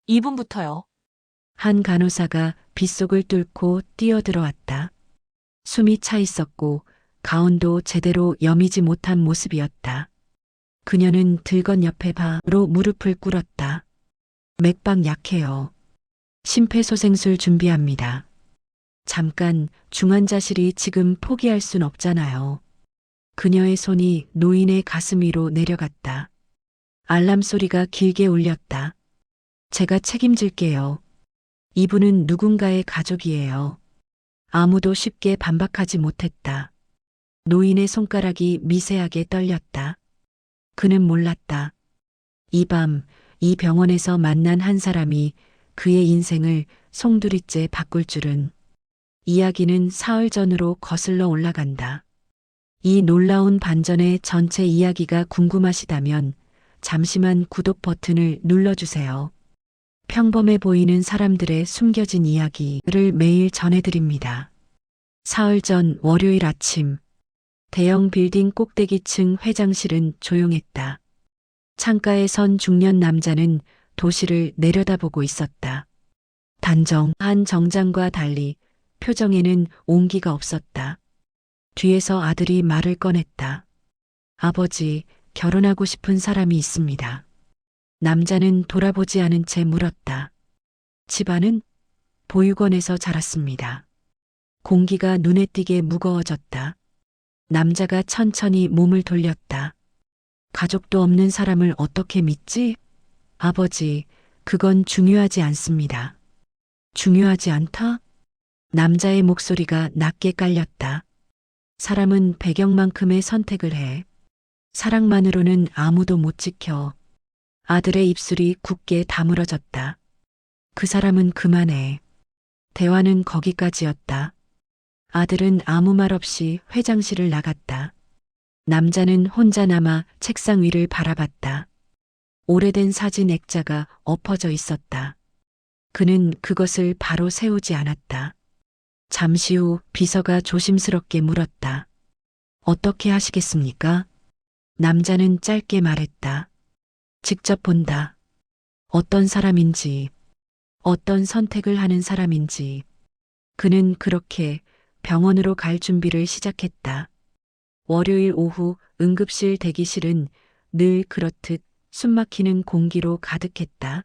2분부터요. 한 간호사가 빗속을 뚫고 뛰어들어왔다. 숨이 차 있었고 가운도 제대로 여미지 못한 모습이었다. 그녀는 들건 옆에 바로 무릎을 꿇었다. 맥박 약해요. 심폐소생술 준비합니다. 잠깐 중환자실이 지금 포기할 순 없잖아요. 그녀의 손이 노인의 가슴 위로 내려갔다. 알람 소리가 길게 울렸다. 제가 책임질게요. 이분은 누군가의 가족이에요. 아무도 쉽게 반박하지 못했다. 노인의 손가락이 미세하게 떨렸다. 그는 몰랐다. 이 밤, 이 병원에서 만난 한 사람이 그의 인생을 송두리째 바꿀 줄은. 이야기는 사흘 전으로 거슬러 올라간다. 이 놀라운 반전의 전체 이야기가 궁금하시다면 잠시만 구독 버튼을 눌러주세요. 평범해 보이는 사람들의 숨겨진 이야기를 매일 전해드립니다. 사흘 전 월요일 아침, 대형 빌딩 꼭대기층 회장실은 조용했다. 창가에 선 중년 남자는 도시를 내려다보고 있었다. 단정한 정장과 달리 표정에는 온기가 없었다. 뒤에서 아들이 말을 꺼냈다. 아버지, 결혼하고 싶은 사람이 있습니다. 남자는 돌아보지 않은 채 물었다. 집안은 보육원에서 자랐습니다. 공기가 눈에 띄게 무거워졌다. 남자가 천천히 몸을 돌렸다. 가족도 없는 사람을 어떻게 믿지? 아버지, 그건 중요하지 않습니다. 중요하지 않다? 남자의 목소리가 낮게 깔렸다. 사람은 배경만큼의 선택을 해. 사랑만으로는 아무도 못 지켜. 아들의 입술이 굳게 다물어졌다. 그 사람은 그만해. 대화는 거기까지였다. 아들은 아무 말 없이 회장실을 나갔다. 남자는 혼자 남아 책상 위를 바라봤다. 오래된 사진 액자가 엎어져 있었다. 그는 그것을 바로 세우지 않았다. 잠시 후 비서가 조심스럽게 물었다. 어떻게 하시겠습니까? 남자는 짧게 말했다. 직접 본다. 어떤 사람인지, 어떤 선택을 하는 사람인지. 그는 그렇게 병원으로 갈 준비를 시작했다. 월요일 오후 응급실 대기실은 늘 그렇듯 숨막히는 공기로 가득했다.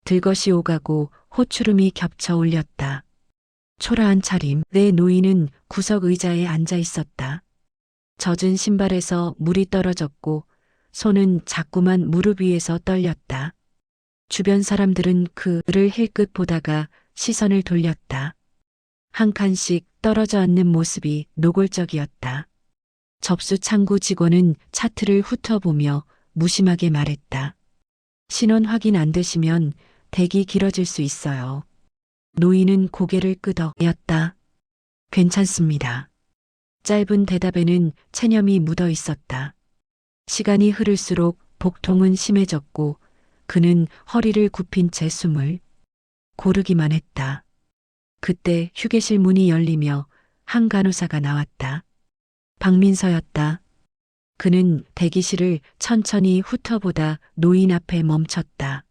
들것이 오가고 호추름이 겹쳐 올렸다. 초라한 차림, 내 노인은 구석 의자에 앉아 있었다. 젖은 신발에서 물이 떨어졌고 손은 자꾸만 무릎 위에서 떨렸다. 주변 사람들은 그를 힐끗 보다가 시선을 돌렸다. 한 칸씩 떨어져 앉는 모습이 노골적이었다. 접수 창구 직원은 차트를 훑어보며 무심하게 말했다. 신원 확인 안 되시면 대기 길어질 수 있어요. 노인은 고개를 끄덕였다. 괜찮습니다. 짧은 대답에는 체념이 묻어 있었다. 시간이 흐를수록 복통은 심해졌고 그는 허리를 굽힌 채 숨을 고르기만 했다. 그때 휴게실 문이 열리며 한 간호사가 나왔다. 박민서였다. 그는 대기실을 천천히 훑어보다 노인 앞에 멈췄다.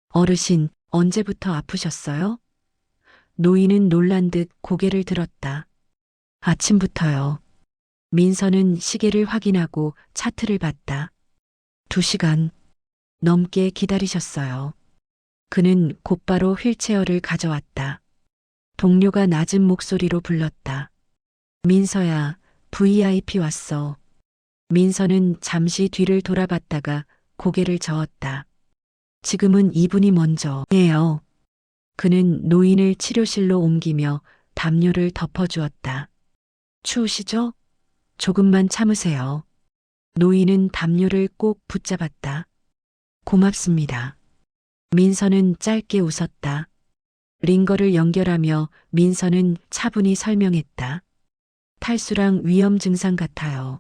어르신, 언제부터 아프셨어요? 노인은 놀란 듯 고개를 들었다. 아침부터요. 민서는 시계를 확인하고 차트를 봤다. 2시간 넘게 기다리셨어요. 그는 곧바로 휠체어를 가져왔다. 동료가 낮은 목소리로 불렀다. 민서야, VIP 왔어. 민서는 잠시 뒤를 돌아봤다가 고개를 저었다. 지금은 이분이 먼저예요. 그는 노인을 치료실로 옮기며 담요를 덮어주었다. 추우시죠? 조금만 참으세요. 노인은 담요를 꼭 붙잡았다. 고맙습니다. 민서는 짧게 웃었다. 링거를 연결하며 민서는 차분히 설명했다. 탈수랑 위험 증상 같아요.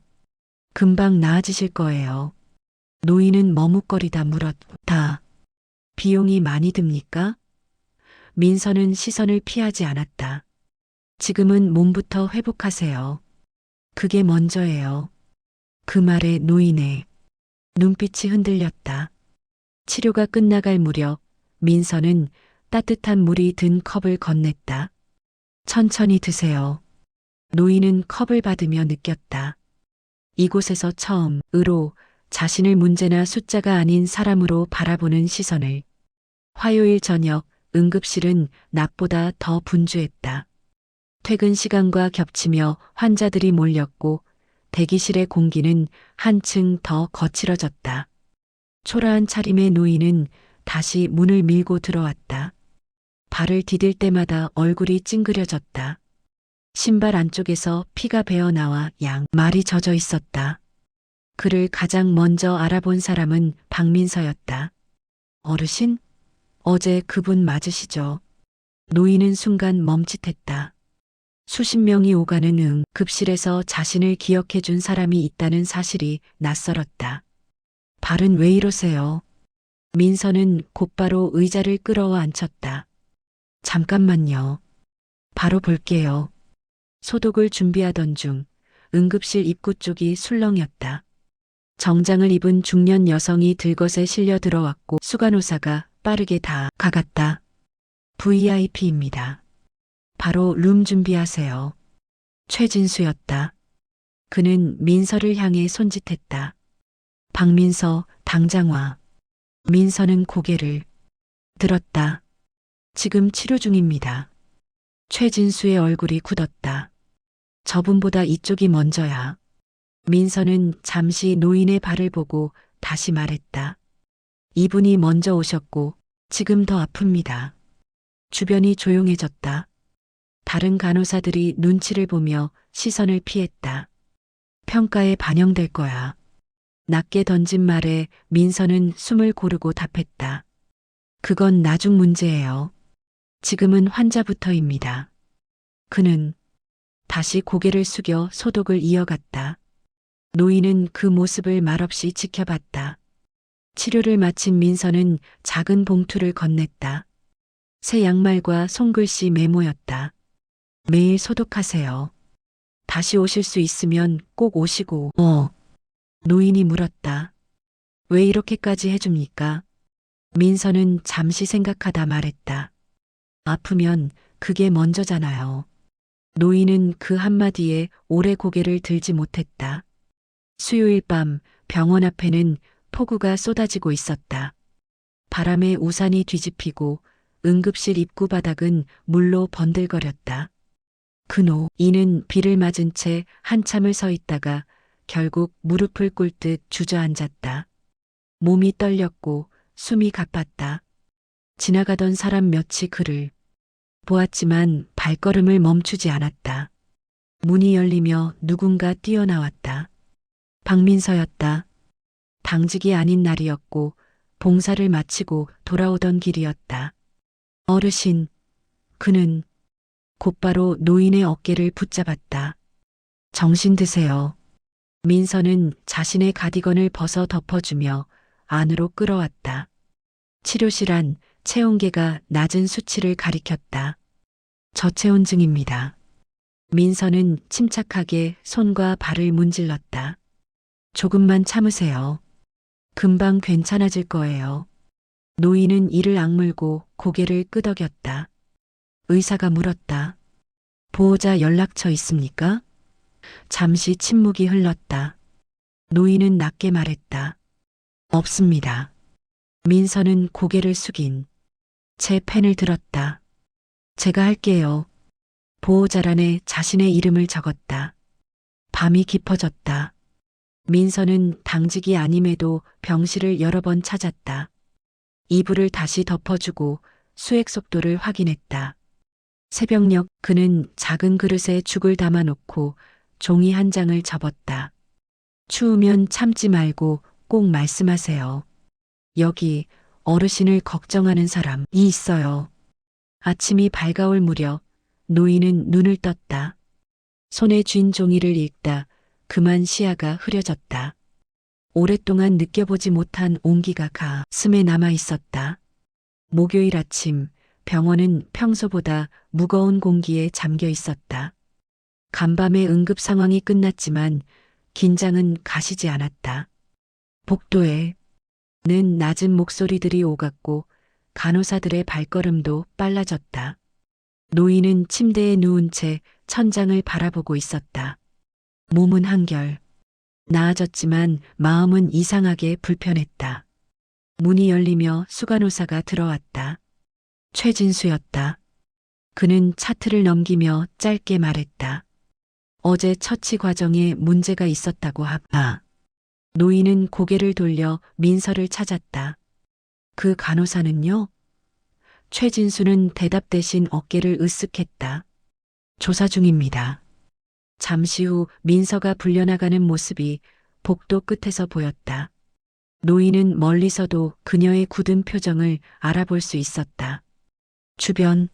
금방 나아지실 거예요. 노인은 머뭇거리다 물었다. 비용이 많이 듭니까? 민서는 시선을 피하지 않았다. 지금은 몸부터 회복하세요. 그게 먼저예요. 그 말에 노인의 눈빛이 흔들렸다. 치료가 끝나갈 무렵 민서는 따뜻한 물이 든 컵을 건넸다. 천천히 드세요. 노인은 컵을 받으며 느꼈다. 이곳에서 처음 의로 자신을 문제나 숫자가 아닌 사람으로 바라보는 시선을. 화요일 저녁 응급실은 낮보다 더 분주했다. 퇴근 시간과 겹치며 환자들이 몰렸고 대기실의 공기는 한층 더 거칠어졌다. 초라한 차림의 노인은 다시 문을 밀고 들어왔다. 발을 디딜 때마다 얼굴이 찡그려졌다. 신발 안쪽에서 피가 배어나와 양말이 젖어 있었다. 그를 가장 먼저 알아본 사람은 박민서였다. 어르신? 어제 그분 맞으시죠? 노인은 순간 멈칫했다. 수십 명이 오가는 응급실에서 자신을 기억해 준 사람이 있다는 사실이 낯설었다. 발은 왜 이러세요? 민서는 곧바로 의자를 끌어와 앉혔다. 잠깐만요. 바로 볼게요. 소독을 준비하던 중 응급실 입구 쪽이 술렁였다. 정장을 입은 중년 여성이 들것에 실려 들어왔고 수간호사가 빠르게 다가갔다. VIP입니다. 바로 룸 준비하세요. 최진수였다. 그는 민서를 향해 손짓했다. 박민서, 당장 와. 민서는 고개를 들었다. 지금 치료 중입니다. 최진수의 얼굴이 굳었다. 저분보다 이쪽이 먼저야. 민서는 잠시 노인의 발을 보고 다시 말했다. 이분이 먼저 오셨고 지금 더 아픕니다. 주변이 조용해졌다. 다른 간호사들이 눈치를 보며 시선을 피했다. 평가에 반영될 거야. 낮게 던진 말에 민서는 숨을 고르고 답했다. 그건 나중 문제예요. 지금은 환자부터입니다. 그는 다시 고개를 숙여 소독을 이어갔다. 노인은 그 모습을 말없이 지켜봤다. 치료를 마친 민서는 작은 봉투를 건넸다. 새 양말과 손글씨 메모였다. 매일 소독하세요. 다시 오실 수 있으면 꼭 오시고. 노인이 물었다. 왜 이렇게까지 해줍니까? 민서는 잠시 생각하다 말했다. 아프면 그게 먼저잖아요. 노인은 그 한마디에 오래 고개를 들지 못했다. 수요일 밤 병원 앞에는 폭우가 쏟아지고 있었다. 바람에 우산이 뒤집히고 응급실 입구 바닥은 물로 번들거렸다. 이는 비를 맞은 채 한참을 서 있다가 결국 무릎을 꿇듯 주저앉았다. 몸이 떨렸고 숨이 가빴다. 지나가던 사람 몇이 그를 보았지만 발걸음을 멈추지 않았다. 문이 열리며 누군가 뛰어나왔다. 박민서였다. 당직이 아닌 날이었고 봉사를 마치고 돌아오던 길이었다. 어르신, 그는 곧바로 노인의 어깨를 붙잡았다. 정신 드세요. 민서는 자신의 가디건을 벗어 덮어주며 안으로 끌어왔다. 치료실 안 체온계가 낮은 수치를 가리켰다. 저체온증입니다. 민서는 침착하게 손과 발을 문질렀다. 조금만 참으세요. 금방 괜찮아질 거예요. 노인은 이를 악물고 고개를 끄덕였다. 의사가 물었다. 보호자 연락처 있습니까? 잠시 침묵이 흘렀다. 노인은 낮게 말했다. 없습니다. 민서는 고개를 숙인 채 펜을 들었다. 제가 할게요. 보호자란에 자신의 이름을 적었다. 밤이 깊어졌다. 민서는 당직이 아님에도 병실을 여러 번 찾았다. 이불을 다시 덮어주고 수액 속도를 확인했다. 새벽녘 그는 작은 그릇에 죽을 담아놓고 종이 한 장을 접었다. 추우면 참지 말고 꼭 말씀하세요. 여기 어르신을 걱정하는 사람이 있어요. 아침이 밝아올 무렵 노인은 눈을 떴다. 손에 쥔 종이를 읽다 그만 시야가 흐려졌다. 오랫동안 느껴보지 못한 온기가 가슴에 남아 있었다. 목요일 아침 병원은 평소보다 무거운 공기에 잠겨 있었다. 간밤에 응급 상황이 끝났지만 긴장은 가시지 않았다. 복도에는 낮은 목소리들이 오갔고 간호사들의 발걸음도 빨라졌다. 노인은 침대에 누운 채 천장을 바라보고 있었다. 몸은 한결 나아졌지만 마음은 이상하게 불편했다. 문이 열리며 수간호사가 들어왔다. 최진수였다. 그는 차트를 넘기며 짧게 말했다. 어제 처치 과정에 문제가 있었다고 합니다. 노인은 고개를 돌려 민서를 찾았다. 그 간호사는요? 최진수는 대답 대신 어깨를 으쓱했다. 조사 중입니다. 잠시 후 민서가 불려나가는 모습이 복도 끝에서 보였다. 노인은 멀리서도 그녀의 굳은 표정을 알아볼 수 있었다. 주변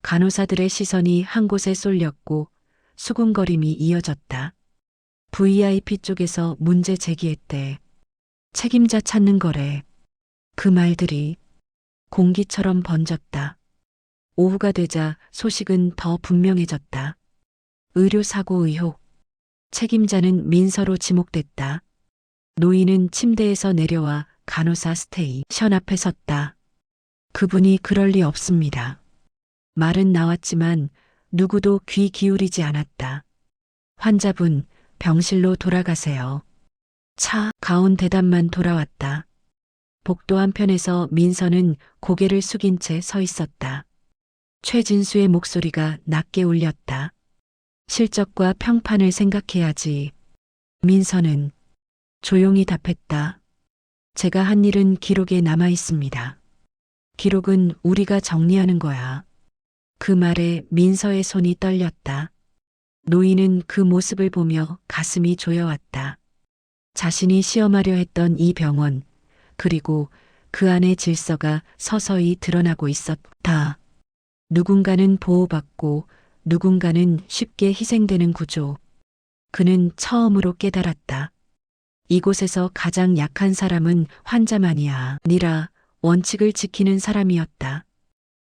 간호사들의 시선이 한 곳에 쏠렸고 수군거림이 이어졌다. VIP 쪽에서 문제 제기했대. 책임자 찾는 거래. 그 말들이 공기처럼 번졌다. 오후가 되자 소식은 더 분명해졌다. 의료사고 의혹. 책임자는 민서로 지목됐다. 노인은 침대에서 내려와 간호사 스테이션 앞에 섰다. 그분이 그럴 리 없습니다. 말은 나왔지만 누구도 귀 기울이지 않았다. 환자분, 병실로 돌아가세요. 가운 대답만 돌아왔다. 복도 한편에서 민서는 고개를 숙인 채 서 있었다. 최진수의 목소리가 낮게 울렸다. 실적과 평판을 생각해야지. 민서는 조용히 답했다. 제가 한 일은 기록에 남아 있습니다. 기록은 우리가 정리하는 거야. 그 말에 민서의 손이 떨렸다. 노인은 그 모습을 보며 가슴이 조여왔다. 자신이 시험하려 했던 이 병원, 그리고 그 안의 질서가 서서히 드러나고 있었다. 누군가는 보호받고 누군가는 쉽게 희생되는 구조. 그는 처음으로 깨달았다. 이곳에서 가장 약한 사람은 환자만이야. 아니라 원칙을 지키는 사람이었다.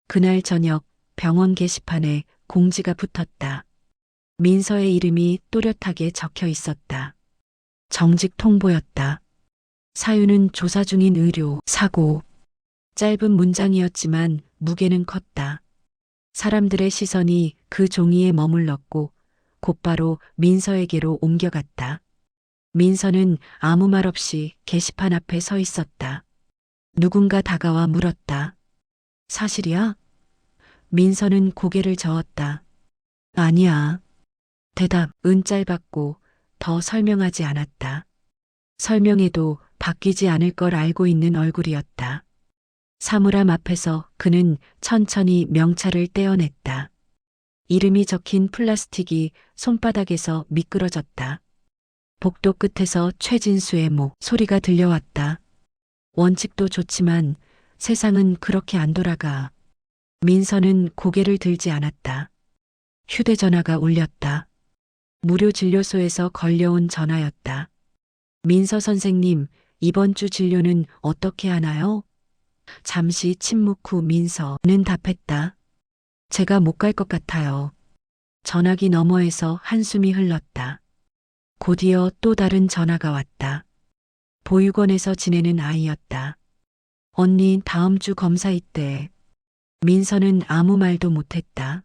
그날 저녁 병원 게시판에 공지가 붙었다. 민서의 이름이 또렷하게 적혀 있었다. 정직 통보였다. 사유는 조사 중인 의료 사고. 짧은 문장이었지만 무게는 컸다. 사람들의 시선이 그 종이에 머물렀고 곧바로 민서에게로 옮겨갔다. 민서는 아무 말 없이 게시판 앞에 서 있었다. 누군가 다가와 물었다. 사실이야? 민서는 고개를 저었다. 아니야. 대답은 짧았고 더 설명하지 않았다. 설명해도 바뀌지 않을 걸 알고 있는 얼굴이었다. 사물함 앞에서 그는 천천히 명찰을 떼어냈다. 이름이 적힌 플라스틱이 손바닥에서 미끄러졌다. 복도 끝에서 최진수의 소리가 들려왔다. 원칙도 좋지만 세상은 그렇게 안 돌아가. 민서는 고개를 들지 않았다. 휴대전화가 울렸다. 무료 진료소에서 걸려온 전화였다. 민서 선생님, 이번 주 진료는 어떻게 하나요? 잠시 침묵 후 민서는 답했다. 제가 못 갈 것 같아요. 전화기 너머에서 한숨이 흘렀다. 곧이어 또 다른 전화가 왔다. 보육원에서 지내는 아이였다. 언니 다음 주 검사 있대. 민서는 아무 말도 못했다.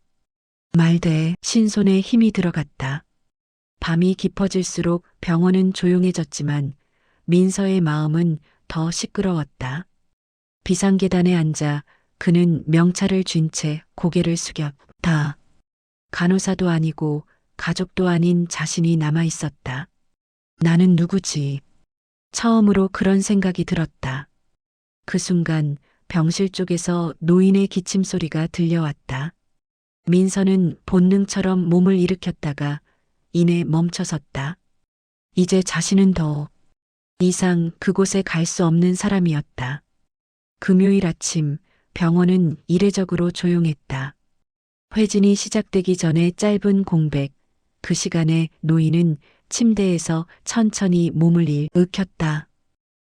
말대에 신손에 힘이 들어갔다. 밤이 깊어질수록 병원은 조용해졌지만 민서의 마음은 더 시끄러웠다. 비상계단에 앉아 그는 명찰을 쥔 채 고개를 숙였다. 간호사도 아니고 가족도 아닌 자신이 남아 있었다. 나는 누구지? 처음으로 그런 생각이 들었다. 그 순간 병실 쪽에서 노인의 기침 소리가 들려왔다. 민서는 본능처럼 몸을 일으켰다가 이내 멈춰섰다. 이제 자신은 더 이상 그곳에 갈 수 없는 사람이었다. 금요일 아침 병원은 이례적으로 조용했다. 회진이 시작되기 전에 짧은 공백, 그 시간에 노인은 침대에서 천천히 몸을 일으켰다.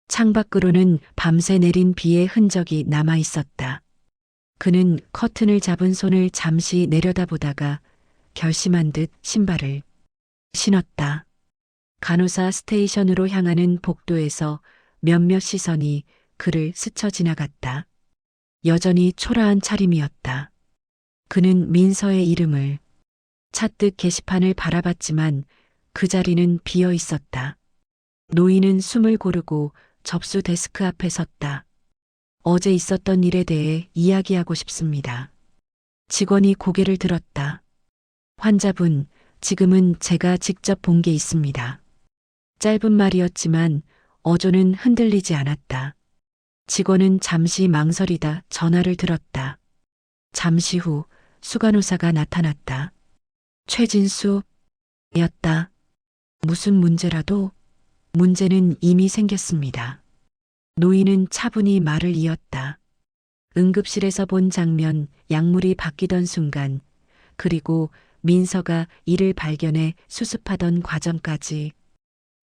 창밖으로는 밤새 내린 비의 흔적이 남아 있었다. 그는 커튼을 잡은 손을 잠시 내려다보다가 결심한 듯 신발을 신었다. 간호사 스테이션으로 향하는 복도에서 몇몇 시선이 그를 스쳐 지나갔다. 여전히 초라한 차림이었다. 그는 민서의 이름을 찾듯 게시판을 바라봤지만 그 자리는 비어 있었다. 노인은 숨을 고르고 접수 데스크 앞에 섰다. 어제 있었던 일에 대해 이야기하고 싶습니다. 직원이 고개를 들었다. 환자분, 지금은 제가 직접 본 게 있습니다. 짧은 말이었지만 어조는 흔들리지 않았다. 직원은 잠시 망설이다 전화를 들었다. 잠시 후 수간호사가 나타났다. 최진수였다. 무슨 문제라도 문제는 이미 생겼습니다. 노인은 차분히 말을 이었다. 응급실에서 본 장면, 약물이 바뀌던 순간, 그리고 민서가 이를 발견해 수습하던 과정까지.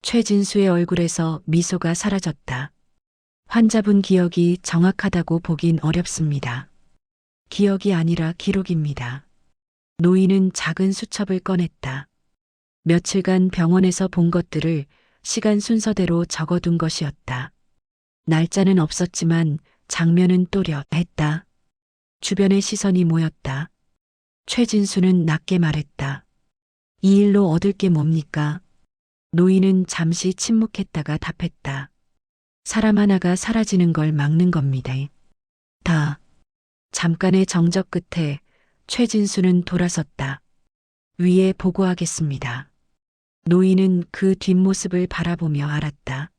최진수의 얼굴에서 미소가 사라졌다. 환자분 기억이 정확하다고 보긴 어렵습니다. 기억이 아니라 기록입니다. 노인은 작은 수첩을 꺼냈다. 며칠간 병원에서 본 것들을 시간 순서대로 적어둔 것이었다. 날짜는 없었지만 장면은 또렷했다. 주변의 시선이 모였다. 최진수는 낮게 말했다. 이 일로 얻을 게 뭡니까? 노인은 잠시 침묵했다가 답했다. 사람 하나가 사라지는 걸 막는 겁니다. 다. 잠깐의 정적 끝에 최진수는 돌아섰다. 위에 보고하겠습니다. 노인은 그 뒷모습을 바라보며 알았다.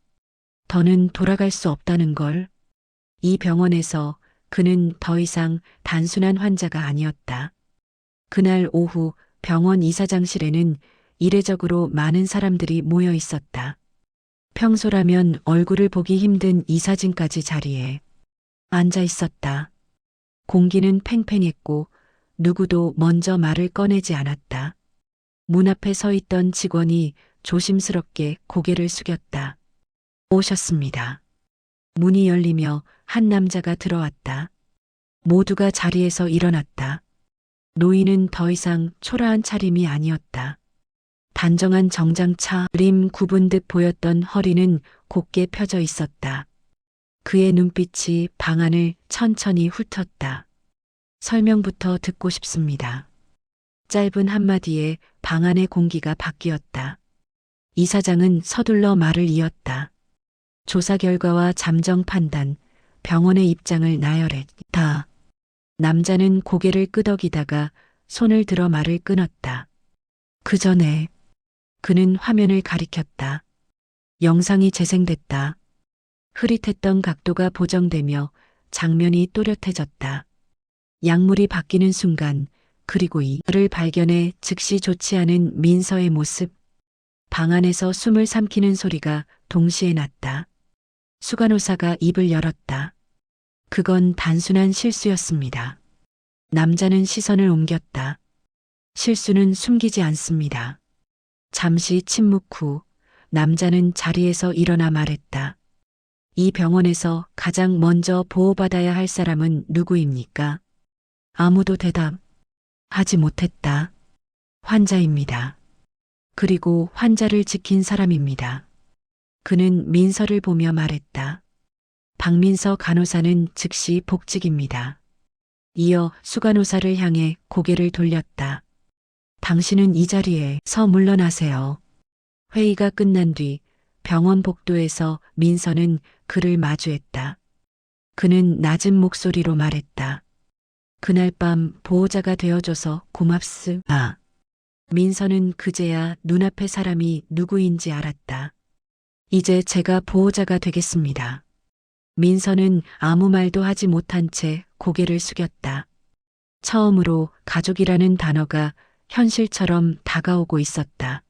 더는 돌아갈 수 없다는 걸. 이 병원에서 그는 더 이상 단순한 환자가 아니었다. 그날 오후 병원 이사장실에는 이례적으로 많은 사람들이 모여 있었다. 평소라면 얼굴을 보기 힘든 이사진까지 자리에 앉아 있었다. 공기는 팽팽했고 누구도 먼저 말을 꺼내지 않았다. 문 앞에 서 있던 직원이 조심스럽게 고개를 숙였다. 오셨습니다. 문이 열리며 한 남자가 들어왔다. 모두가 자리에서 일어났다. 노인은 더 이상 초라한 차림이 아니었다. 단정한 정장차 림 굽은 듯 보였던 허리는 곧게 펴져 있었다. 그의 눈빛이 방안을 천천히 훑었다. 설명부터 듣고 싶습니다. 짧은 한마디에 방안의 공기가 바뀌었다. 이사장은 서둘러 말을 이었다. 조사 결과와 잠정 판단, 병원의 입장을 나열했다. 남자는 고개를 끄덕이다가 손을 들어 말을 끊었다. 그 전에 그는 화면을 가리켰다. 영상이 재생됐다. 흐릿했던 각도가 보정되며 장면이 또렷해졌다. 약물이 바뀌는 순간, 그리고 이를 발견해 즉시 조치하는 민서의 모습. 방 안에서 숨을 삼키는 소리가 동시에 났다. 수간호사가 입을 열었다. 그건 단순한 실수였습니다. 남자는 시선을 옮겼다. 실수는 숨기지 않습니다. 잠시 침묵 후 남자는 자리에서 일어나 말했다. 이 병원에서 가장 먼저 보호받아야 할 사람은 누구입니까? 아무도 대답하지 못했다. 환자입니다. 그리고 환자를 지킨 사람입니다. 그는 민서를 보며 말했다. 박민서 간호사는 즉시 복직입니다. 이어 수간호사를 향해 고개를 돌렸다. 당신은 이 자리에서 물러나세요. 회의가 끝난 뒤 병원 복도에서 민서는 그를 마주했다. 그는 낮은 목소리로 말했다. 그날 밤 보호자가 되어줘서 고맙습니다. 민서는 그제야 눈앞의 사람이 누구인지 알았다. 이제 제가 보호자가 되겠습니다. 민서는 아무 말도 하지 못한 채 고개를 숙였다. 처음으로 가족이라는 단어가 현실처럼 다가오고 있었다.